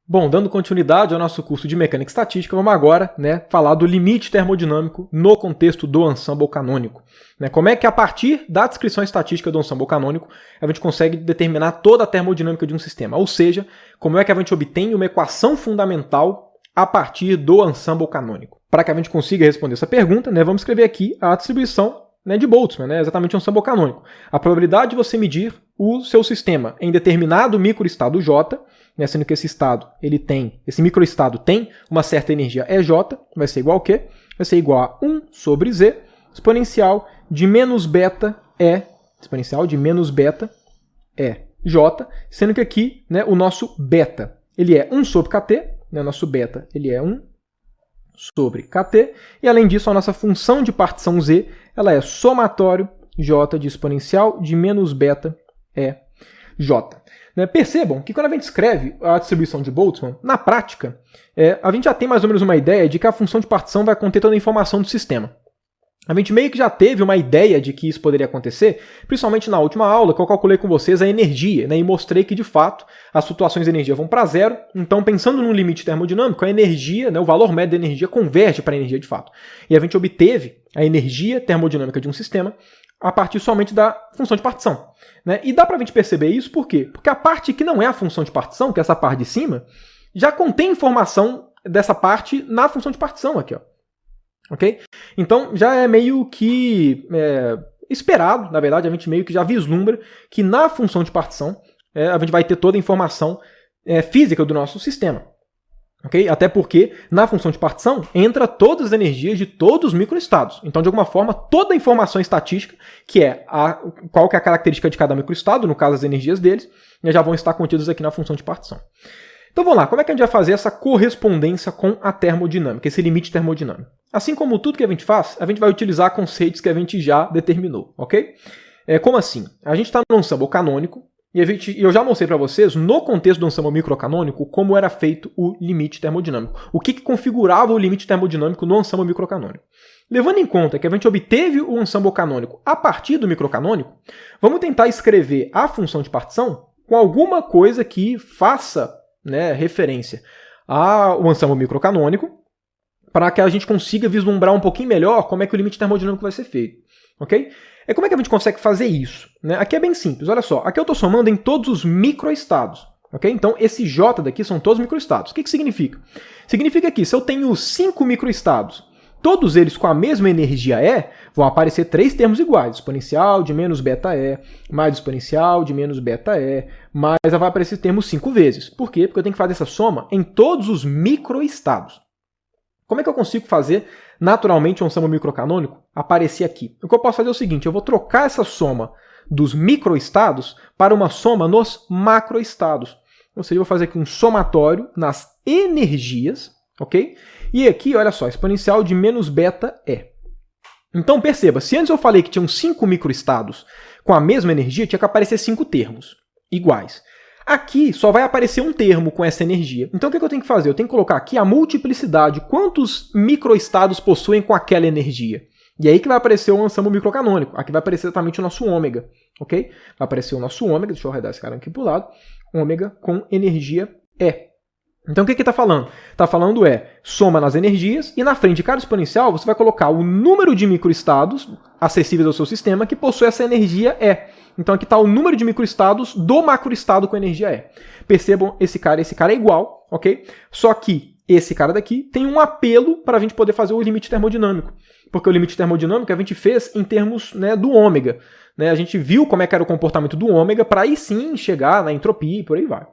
Bom, dando continuidade ao nosso curso de mecânica estatística, vamos agora falar do limite termodinâmico no contexto do ensemble canônico. Como é que a partir da descrição estatística do ensemble canônico a gente consegue determinar toda a termodinâmica de um sistema, ou seja, como é que a gente obtém uma equação fundamental a partir do ensemble canônico. Para que a gente consiga responder essa pergunta, vamos escrever aqui a distribuição de Boltzmann, exatamente o ensemble canônico. A probabilidade de você medir o seu sistema em determinado microestado J, sendo que esse microestado tem uma certa energia EJ, vai ser igual a quê? Vai ser igual a 1 sobre Z, exponencial de menos beta é J, sendo que aqui o nosso beta ele é 1 sobre KT, nosso beta ele é 1 sobre KT, e além disso a nossa função de partição Z ela é somatório J de exponencial de menos beta é J. Percebam que quando a gente escreve a distribuição de Boltzmann, na prática, a gente já tem mais ou menos uma ideia de que a função de partição vai conter toda a informação do sistema. A gente meio que já teve uma ideia de que isso poderia acontecer, principalmente na última aula, que eu calculei com vocês a energia, e mostrei que, de fato, as flutuações de energia vão para zero. Então, pensando num limite termodinâmico, a energia, o valor médio da energia converge para a energia de fato. E a gente obteve a energia termodinâmica de um sistema a partir somente da função de partição. E dá para a gente perceber isso por quê? Porque a parte que não é a função de partição, que é essa parte de cima, já contém informação dessa parte na função de partição aqui. Ok? Então já é meio que esperado, na verdade, a gente meio que já vislumbra que na função de partição a gente vai ter toda a informação física do nosso sistema. Okay? Até porque na função de partição entra todas as energias de todos os microestados. Então, de alguma forma, toda a informação estatística, que é qual que é a característica de cada microestado, no caso as energias deles, já vão estar contidas aqui na função de partição. Então vamos lá, como é que a gente vai fazer essa correspondência com a termodinâmica, esse limite termodinâmico? Assim como tudo que a gente faz, a gente vai utilizar conceitos que a gente já determinou, ok? Como assim? A gente está no ensemble canônico, e eu já mostrei para vocês, no contexto do ensemble microcanônico, como era feito o limite termodinâmico. O que configurava o limite termodinâmico no ensemble microcanônico. Levando em conta que a gente obteve o ensemble canônico a partir do microcanônico, vamos tentar escrever a função de partição com alguma coisa que faça referência ao ensemble microcanônico, para que a gente consiga vislumbrar um pouquinho melhor como é que o limite termodinâmico vai ser feito. Ok? Como é que a gente consegue fazer isso? Aqui é bem simples, olha só. Aqui eu estou somando em todos os microestados. Okay? Então, esse J daqui são todos microestados. O que significa? Significa que se eu tenho 5 microestados, todos eles com a mesma energia E, vão aparecer 3 termos iguais. Exponencial de menos beta E, mais exponencial de menos beta E, mais vai aparecer esse termo 5 vezes. Por quê? Porque eu tenho que fazer essa soma em todos os microestados. Como é que eu consigo fazer naturalmente um ensemble microcanônico aparecer aqui? O que eu posso fazer é o seguinte, eu vou trocar essa soma dos microestados para uma soma nos macroestados. Ou seja, eu vou fazer aqui um somatório nas energias, ok? E aqui, olha só, exponencial de menos beta E. Então perceba, se antes eu falei que tinham 5 microestados com a mesma energia, tinha que aparecer 5 termos iguais. Aqui só vai aparecer um termo com essa energia. Então o que eu tenho que fazer? Eu tenho que colocar aqui a multiplicidade. Quantos microestados possuem com aquela energia? E aí que vai aparecer o ensemble microcanônico. Aqui vai aparecer exatamente o nosso ômega. Ok? Vai aparecer o nosso ômega. Deixa eu arredar esse cara aqui para o lado. Ômega com energia E. Então o que está falando? Está falando soma nas energias e na frente de cada exponencial você vai colocar o número de microestados acessíveis ao seu sistema que possui essa energia E. Então aqui está o número de microestados do macroestado com energia E. Percebam, esse cara é igual, ok? Só que esse cara daqui tem um apelo para a gente poder fazer o limite termodinâmico. Porque o limite termodinâmico a gente fez em termos do ômega. A gente viu como é que era o comportamento do ômega para aí sim chegar na entropia e por aí vai.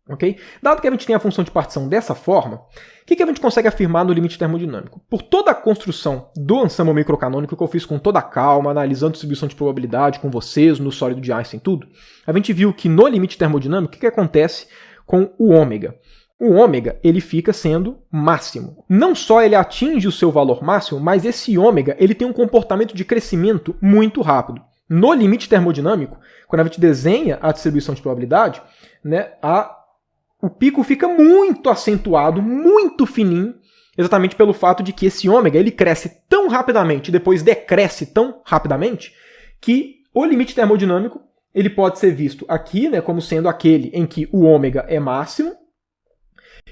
Okay? Dado que a gente tem a função de partição dessa forma, o que a gente consegue afirmar no limite termodinâmico? Por toda a construção do ensemble microcanônico que eu fiz com toda a calma, analisando distribuição de probabilidade com vocês, no sólido de Einstein e tudo, a gente viu que no limite termodinâmico, o que acontece com o ômega? O ômega ele fica sendo máximo. Não só ele atinge o seu valor máximo, mas esse ômega ele tem um comportamento de crescimento muito rápido. No limite termodinâmico, quando a gente desenha a distribuição de probabilidade, o pico fica muito acentuado, muito fininho, exatamente pelo fato de que esse ômega ele cresce tão rapidamente e depois decresce tão rapidamente que o limite termodinâmico ele pode ser visto aqui como sendo aquele em que o ômega é máximo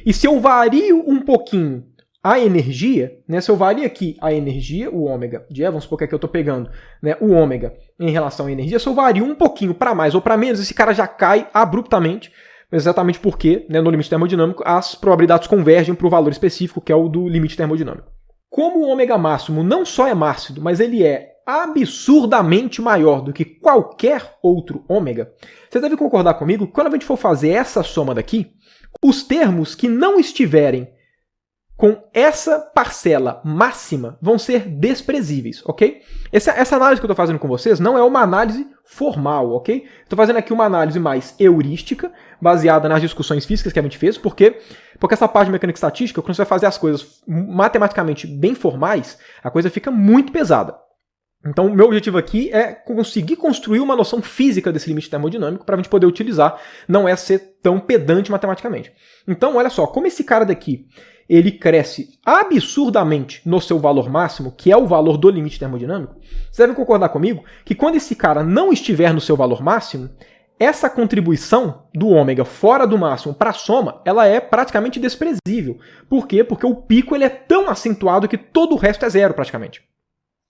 E se eu vario um pouquinho a energia, né, se eu vario aqui a energia, o ômega de E, vamos supor que aqui eu estou pegando, né, o ômega em relação à energia, se eu vario um pouquinho para mais ou para menos, esse cara já cai abruptamente, exatamente porque, né, no limite termodinâmico, as probabilidades convergem para o valor específico, que é o do limite termodinâmico. Como o ômega máximo não só é máximo, mas ele é absurdamente maior do que qualquer outro ômega, você deve concordar comigo que quando a gente for fazer essa soma daqui, os termos que não estiverem com essa parcela máxima vão ser desprezíveis, ok? Essa análise que eu estou fazendo com vocês não é uma análise formal, ok? Estou fazendo aqui uma análise mais heurística, baseada nas discussões físicas que a gente fez, porque essa parte de mecânica estatística, quando você vai fazer as coisas matematicamente bem formais, a coisa fica muito pesada. Então, o meu objetivo aqui é conseguir construir uma noção física desse limite termodinâmico para a gente poder utilizar, não é ser tão pedante matematicamente. Então, olha só, como esse cara daqui, ele cresce absurdamente no seu valor máximo, que é o valor do limite termodinâmico, vocês devem concordar comigo que quando esse cara não estiver no seu valor máximo, essa contribuição do ômega fora do máximo para a soma, ela é praticamente desprezível. Por quê? Porque o pico ele é tão acentuado que todo o resto é zero praticamente.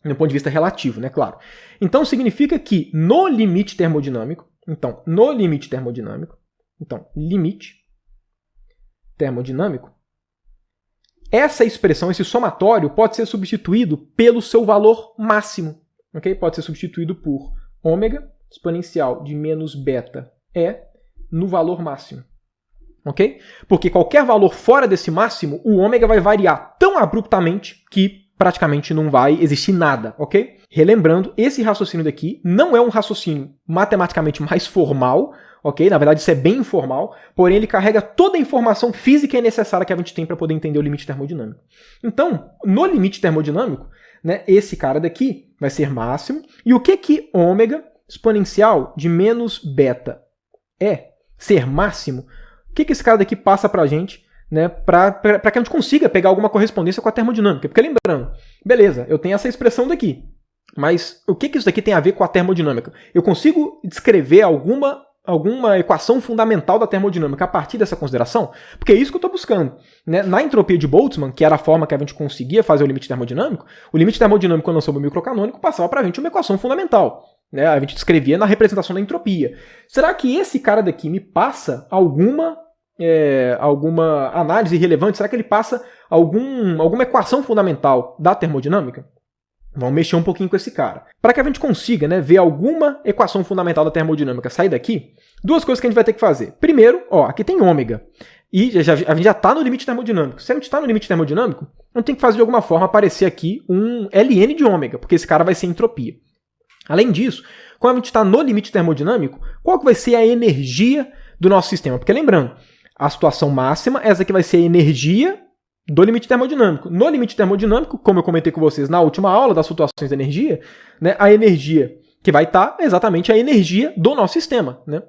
Do ponto de vista relativo, né, claro. Então, significa que no limite termodinâmico, limite termodinâmico, essa expressão, esse somatório, pode ser substituído pelo seu valor máximo. Okay? Pode ser substituído por ômega exponencial de menos beta E no valor máximo. Okay? Porque qualquer valor fora desse máximo, o ômega vai variar tão abruptamente que praticamente não vai existir nada, ok? Relembrando, esse raciocínio daqui não é um raciocínio matematicamente mais formal, ok? Na verdade, isso é bem informal, porém ele carrega toda a informação física e necessária que a gente tem para poder entender o limite termodinâmico. Então, no limite termodinâmico, né, esse cara daqui vai ser máximo, e o que ômega exponencial de menos beta é ser máximo? O que esse cara daqui passa para a gente? Né, para que a gente consiga pegar alguma correspondência com a termodinâmica. Porque lembrando, beleza, eu tenho essa expressão daqui, mas o que isso daqui tem a ver com a termodinâmica? Eu consigo descrever alguma equação fundamental da termodinâmica a partir dessa consideração? Porque é isso que eu estou buscando. Né? Na entropia de Boltzmann, que era a forma que a gente conseguia fazer o limite termodinâmico, quando lançou o microcanônico, passava para a gente uma equação fundamental. Né? A gente descrevia na representação da entropia. Será que esse cara daqui me passa alguma análise relevante? Será que ele passa alguma equação fundamental da termodinâmica? Vamos mexer um pouquinho com esse cara. Para que a gente consiga, né, ver alguma equação fundamental da termodinâmica sair daqui, duas coisas que a gente vai ter que fazer. Primeiro, aqui tem ômega. E a gente já está no limite termodinâmico. Se a gente está no limite termodinâmico, a gente tem que fazer de alguma forma aparecer aqui um ln de ômega, porque esse cara vai ser entropia. Além disso, quando a gente está no limite termodinâmico, qual que vai ser a energia do nosso sistema? Porque lembrando, a situação máxima, essa aqui vai ser a energia do limite termodinâmico. No limite termodinâmico, como eu comentei com vocês na última aula das flutuações de energia, né, a energia que vai estar é exatamente a energia do nosso sistema. Né?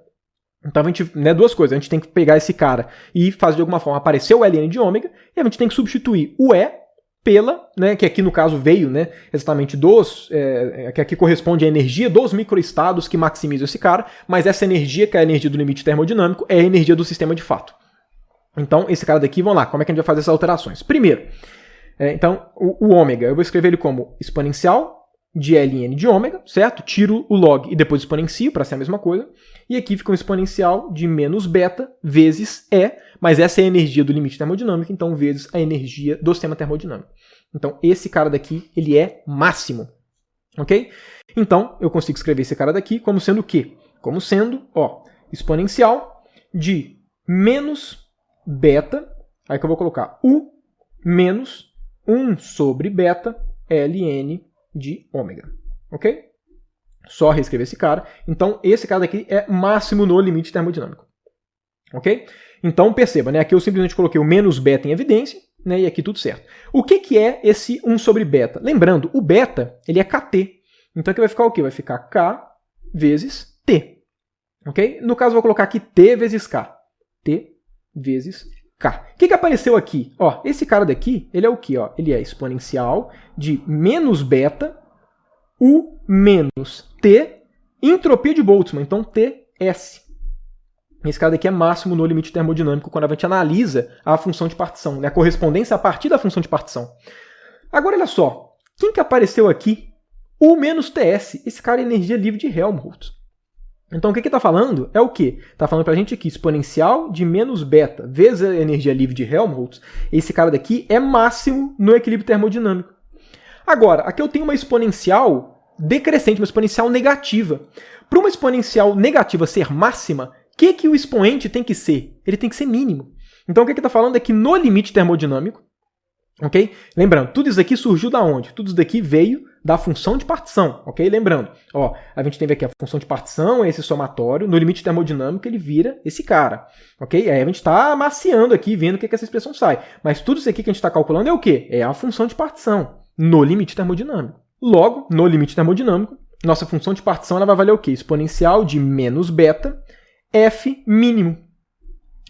Então, a gente, né, duas coisas. A gente tem que pegar esse cara e fazer de alguma forma aparecer o ln de ômega, e a gente tem que substituir o E pela, né, que aqui no caso veio, né, exatamente que aqui corresponde à energia dos microestados que maximizam esse cara, mas essa energia, que é a energia do limite termodinâmico, é a energia do sistema de fato. Então, esse cara daqui, vamos lá, como é que a gente vai fazer essas alterações? Primeiro, então, o ômega, eu vou escrever ele como exponencial de ln de ômega, certo? Tiro o log e depois exponencio, para ser a mesma coisa. E aqui fica um exponencial de menos beta vezes E, mas essa é a energia do limite termodinâmico, então vezes a energia do sistema termodinâmico. Então, esse cara daqui, ele é máximo. Ok? Então, eu consigo escrever esse cara daqui como sendo o quê? Como sendo, exponencial de menos beta, aí que eu vou colocar U menos 1 sobre beta ln de ômega. Ok? Só reescrever esse cara. Então, esse cara daqui é máximo no limite termodinâmico. Ok? Então, perceba, né? Aqui eu simplesmente coloquei o menos beta em evidência, né? E aqui tudo certo. O que é esse 1 sobre beta? Lembrando, o beta, ele é Kt. Então, aqui vai ficar o quê? Vai ficar K vezes T. Ok? No caso, eu vou colocar aqui T vezes K. T vezes K. O que apareceu aqui? Esse cara daqui, ele é o quê? Ele é exponencial de menos beta U menos T, entropia de Boltzmann, então TS. Esse cara daqui é máximo no limite termodinâmico quando a gente analisa a função de partição, né? A correspondência a partir da função de partição. Agora, olha só. Quem que apareceu aqui? O menos TS. Esse cara é energia livre de Helmholtz. Então, o que está falando é o quê? Está falando para a gente aqui, exponencial de menos beta vezes a energia livre de Helmholtz. Esse cara daqui é máximo no equilíbrio termodinâmico. Agora, aqui eu tenho uma exponencial decrescente, uma exponencial negativa. Para uma exponencial negativa ser máxima, o que o expoente tem que ser? Ele tem que ser mínimo. Então, o que está falando é que no limite termodinâmico, ok? Lembrando, tudo isso aqui surgiu da onde? Tudo isso daqui veio da função de partição, ok? Lembrando, ó, a gente teve aqui a função de partição, esse somatório, no limite termodinâmico ele vira esse cara, ok? Aí a gente está amaciando aqui, vendo o que essa expressão sai. Mas tudo isso aqui que a gente está calculando é o quê? É a função de partição, no limite termodinâmico. Logo, no limite termodinâmico, nossa função de partição ela vai valer o quê? Exponencial de menos beta, f mínimo.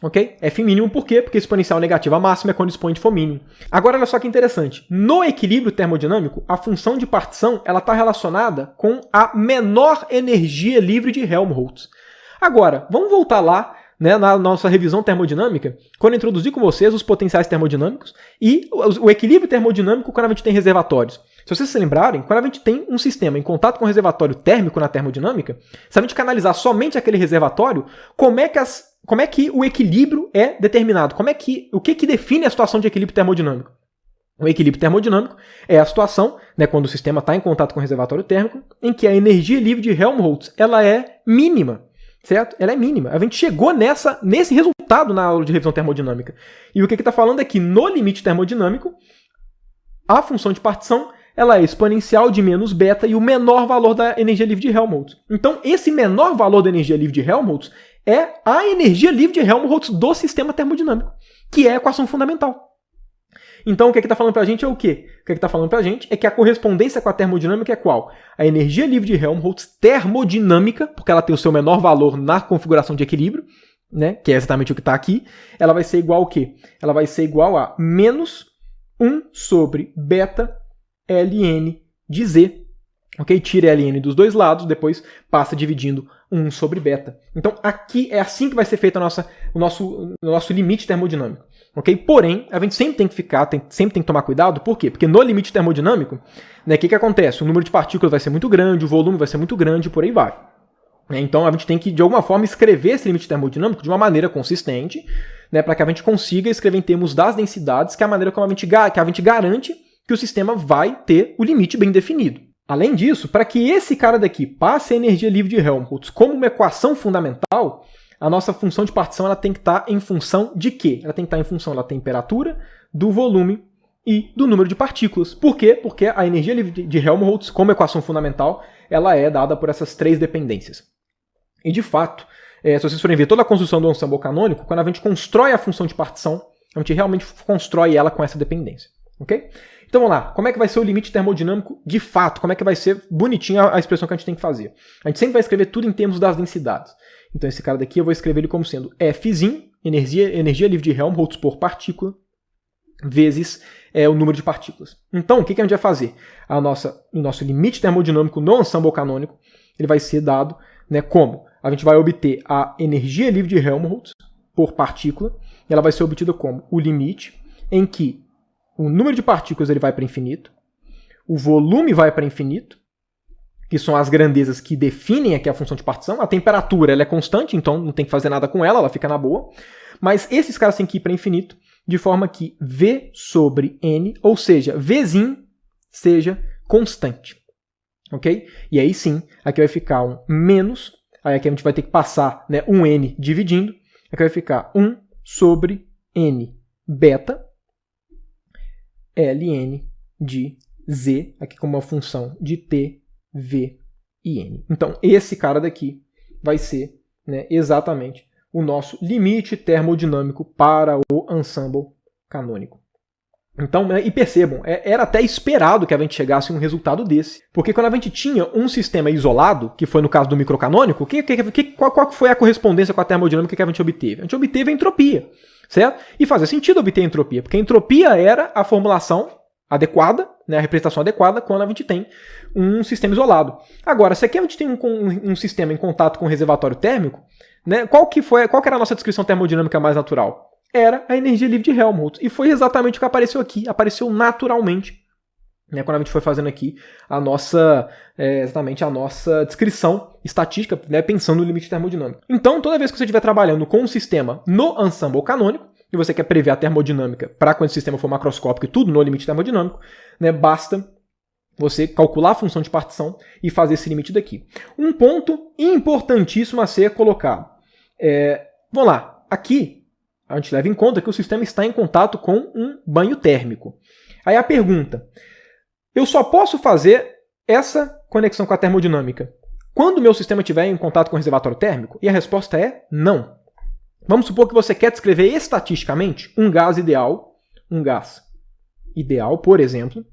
Ok? F mínimo por quê? Porque exponencial negativa máxima é quando o expoente for mínimo. Agora, olha só que interessante. No equilíbrio termodinâmico, a função de partição está relacionada com a menor energia livre de Helmholtz. Agora, vamos voltar lá, né, na nossa revisão termodinâmica, quando eu introduzi com vocês os potenciais termodinâmicos e o equilíbrio termodinâmico quando a gente tem reservatórios. Se vocês se lembrarem, quando a gente tem um sistema em contato com um reservatório térmico na termodinâmica, se a gente canalizar somente aquele reservatório, como é que o equilíbrio é determinado? O que define a situação de equilíbrio termodinâmico? O equilíbrio termodinâmico é a situação, né, quando o sistema está em contato com o reservatório térmico, em que a energia livre de Helmholtz ela é mínima, certo? Ela é mínima. A gente chegou nesse resultado na aula de revisão termodinâmica. E o que está falando é que no limite termodinâmico, a função de partição ela é exponencial de menos beta e o menor valor da energia livre de Helmholtz. Então, esse menor valor da energia livre de Helmholtz é a energia livre de Helmholtz do sistema termodinâmico, que é a equação fundamental. Então, o que está falando para a gente é o quê? O que está falando para a gente é que a correspondência com a termodinâmica é qual? A energia livre de Helmholtz termodinâmica, porque ela tem o seu menor valor na configuração de equilíbrio, né, que é exatamente o que está aqui, ela vai ser igual ao quê? Ela vai ser igual a menos 1 sobre beta ln de z. Ok? Tira ln dos dois lados, depois passa dividindo 1 sobre beta. Então, aqui é assim que vai ser feito o nosso limite termodinâmico. Ok? Porém, a gente sempre tem que sempre tem que tomar cuidado. Por quê? Porque no limite termodinâmico, né, o que acontece? O número de partículas vai ser muito grande, o volume vai ser muito grande, e por aí vai. Então, a gente tem que, de alguma forma, escrever esse limite termodinâmico de uma maneira consistente, né, para que a gente consiga escrever em termos das densidades, que é a maneira como a gente garante que o sistema vai ter o limite bem definido. Além disso, para que esse cara daqui passe a energia livre de Helmholtz como uma equação fundamental, a nossa função de partição ela tem que estar em função de quê? Ela tem que estar em função da temperatura, do volume e do número de partículas. Por quê? Porque a energia livre de Helmholtz, como equação fundamental, ela é dada por essas três dependências. E, de fato, se vocês forem ver toda a construção do ensemble canônico, quando a gente constrói a função de partição, a gente realmente constrói ela com essa dependência. Ok? Então vamos lá, como é que vai ser o limite termodinâmico de fato? Como é que vai ser bonitinha a expressão que a gente tem que fazer? A gente sempre vai escrever tudo em termos das densidades. Então esse cara daqui eu vou escrever ele como sendo Fzinho, energia livre de Helmholtz por partícula, vezes o número de partículas. Então o que a gente vai fazer? O nosso limite termodinâmico no ensemble canônico ele vai ser dado, né, como? A gente vai obter a energia livre de Helmholtz por partícula, e ela vai ser obtida como o limite em que o número de partículas ele vai para infinito, o volume vai para infinito, que são as grandezas que definem aqui a função de partição. A temperatura ela é constante, então não tem que fazer nada com ela fica na boa. Mas esses caras têm que ir para infinito, de forma que V sobre N, ou seja, Vzinho, seja constante. Ok? E aí sim, aqui vai ficar um menos, aí aqui a gente vai ter que passar, né, um N dividindo, aqui vai ficar 1 sobre N beta, ln de z, aqui como uma função de t, v e n. Então, esse cara daqui vai ser, né, exatamente o nosso limite termodinâmico para o ensemble canônico. Então, e percebam, era até esperado que a gente chegasse a um resultado desse. Porque quando a gente tinha um sistema isolado, que foi no caso do microcanônico, qual foi a correspondência com a termodinâmica que a gente obteve? A gente obteve a entropia, certo? E fazia sentido obter a entropia, porque a entropia era a formulação adequada, né, a representação adequada quando a gente tem um sistema isolado. Agora, se aqui a gente tem um sistema em contato com um reservatório térmico, né, qual que era a nossa descrição termodinâmica mais natural? Era a energia livre de Helmholtz. E foi exatamente o que apareceu aqui. Apareceu naturalmente, né, quando a gente foi fazendo aqui exatamente a nossa descrição estatística, né, pensando no limite termodinâmico. Então, toda vez que você estiver trabalhando com um sistema no ensemble canônico, e você quer prever a termodinâmica para quando o sistema for macroscópico e tudo no limite termodinâmico, né, basta você calcular a função de partição e fazer esse limite daqui. Um ponto importantíssimo a ser colocado. Vamos lá, aqui a gente leva em conta que o sistema está em contato com um banho térmico. Aí a pergunta, eu só posso fazer essa conexão com a termodinâmica quando o meu sistema estiver em contato com o reservatório térmico? E a resposta é não. Vamos supor que você quer descrever estatisticamente um gás ideal, por exemplo,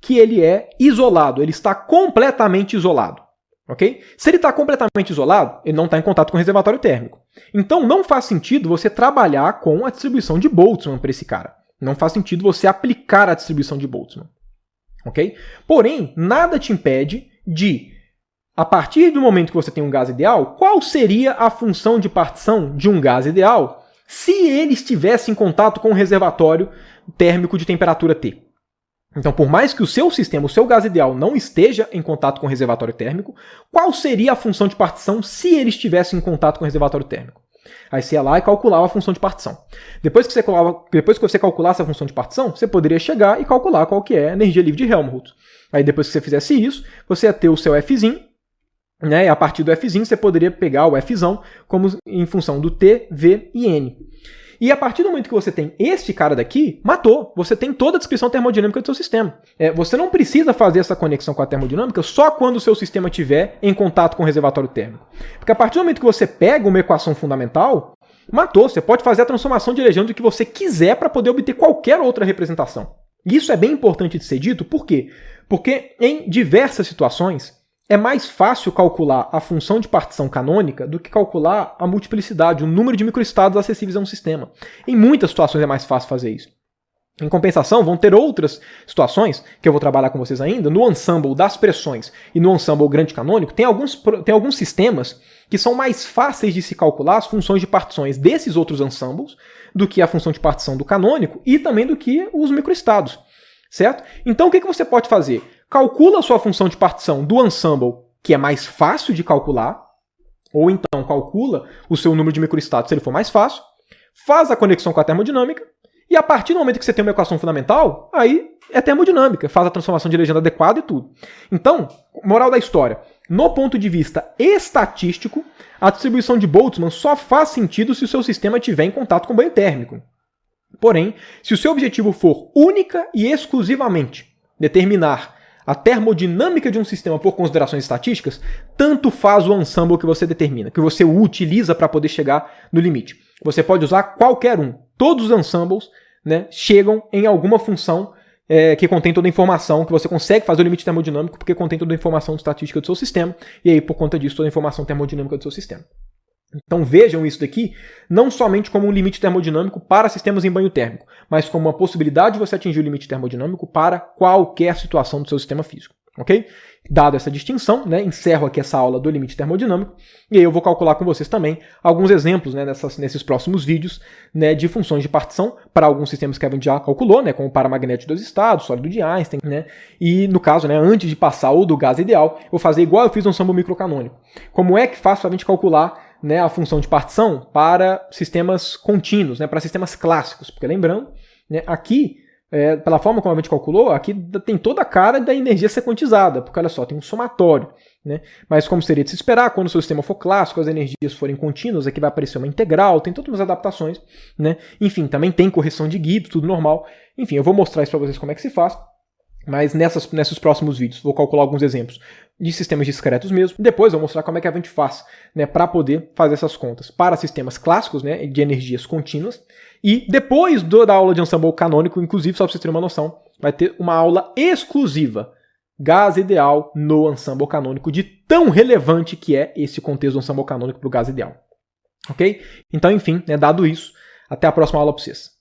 que ele é isolado, ele está completamente isolado. Okay? Se ele está completamente isolado, ele não está em contato com o reservatório térmico. Então não faz sentido você trabalhar com a distribuição de Boltzmann para esse cara. Não faz sentido você aplicar a distribuição de Boltzmann. Okay? Porém, nada te impede de, a partir do momento que você tem um gás ideal, qual seria a função de partição de um gás ideal se ele estivesse em contato com um reservatório térmico de temperatura T? Então, por mais que o seu sistema, o seu gás ideal, não esteja em contato com o reservatório térmico, qual seria a função de partição se ele estivesse em contato com o reservatório térmico? Aí você ia lá e calculava a função de partição. Depois que você calculasse a função de partição, você poderia chegar e calcular qual que é a energia livre de Helmholtz. Aí depois que você fizesse isso, você ia ter o seu Fzinho, né? E a partir do Fzinho você poderia pegar o Fzão como em função do T, V e N. E a partir do momento que você tem este cara daqui, matou. Você tem toda a descrição termodinâmica do seu sistema. Você não precisa fazer essa conexão com a termodinâmica só quando o seu sistema estiver em contato com o reservatório térmico. Porque a partir do momento que você pega uma equação fundamental, matou. Você pode fazer a transformação de Legendre do que você quiser para poder obter qualquer outra representação. E isso é bem importante de ser dito. Por quê? Porque em diversas situações, é mais fácil calcular a função de partição canônica do que calcular a multiplicidade, o número de microestados acessíveis a um sistema. Em muitas situações é mais fácil fazer isso. Em compensação, vão ter outras situações, que eu vou trabalhar com vocês ainda, no ensemble das pressões e no ensemble grande canônico, tem alguns sistemas que são mais fáceis de se calcular as funções de partições desses outros ensembles do que a função de partição do canônico e também do que os microestados. Certo? Então o que você pode fazer? Calcula a sua função de partição do ensemble, que é mais fácil de calcular, ou então calcula o seu número de microestados se ele for mais fácil, faz a conexão com a termodinâmica, e a partir do momento que você tem uma equação fundamental, aí é termodinâmica, faz a transformação de Legendre adequada e tudo. Então, moral da história, no ponto de vista estatístico, a distribuição de Boltzmann só faz sentido se o seu sistema estiver em contato com o banho térmico. Porém, se o seu objetivo for única e exclusivamente determinar a termodinâmica de um sistema por considerações estatísticas, tanto faz o ensemble que você determina, que você utiliza para poder chegar no limite. Você pode usar qualquer um. Todos os ensembles, né, chegam em alguma função que contém toda a informação, que você consegue fazer o limite termodinâmico porque contém toda a informação estatística do seu sistema, e aí, por conta disso, toda a informação termodinâmica do seu sistema. Então vejam isso daqui não somente como um limite termodinâmico para sistemas em banho térmico, mas como uma possibilidade de você atingir o limite termodinâmico para qualquer situação do seu sistema físico. Ok? Dado essa distinção, né, encerro aqui essa aula do limite termodinâmico, e aí eu vou calcular com vocês também alguns exemplos, né, nesses próximos vídeos, né, de funções de partição para alguns sistemas que a gente já calculou, né, como o paramagnético de 2 estados, sólido de Einstein, né, e no caso, né, antes de passar o do gás ideal, eu vou fazer igual eu fiz no ensemble microcanônico. Como é que faço para a gente calcular, né, a função de partição para sistemas contínuos, né, para sistemas clássicos? Porque lembrando, né, aqui, pela forma como a gente calculou, aqui tem toda a cara da energia ser quantizada, porque olha só, tem um somatório. Né? Mas como seria de se esperar, quando o seu sistema for clássico, as energias forem contínuas, aqui vai aparecer uma integral, tem todas as adaptações. Né? Enfim, também tem correção de Gibbs, tudo normal. Enfim, eu vou mostrar isso para vocês como é que se faz. Mas nesses próximos vídeos vou calcular alguns exemplos de sistemas discretos mesmo. Depois eu vou mostrar como é que a gente faz, né, para poder fazer essas contas para sistemas clássicos, né, de energias contínuas. E depois da aula de ensemble canônico, inclusive, só para vocês terem uma noção, vai ter uma aula exclusiva, gás ideal no ensemble canônico, de tão relevante que é esse contexto do ensemble canônico para o gás ideal. Ok? Então, enfim, né, dado isso, até a próxima aula para vocês.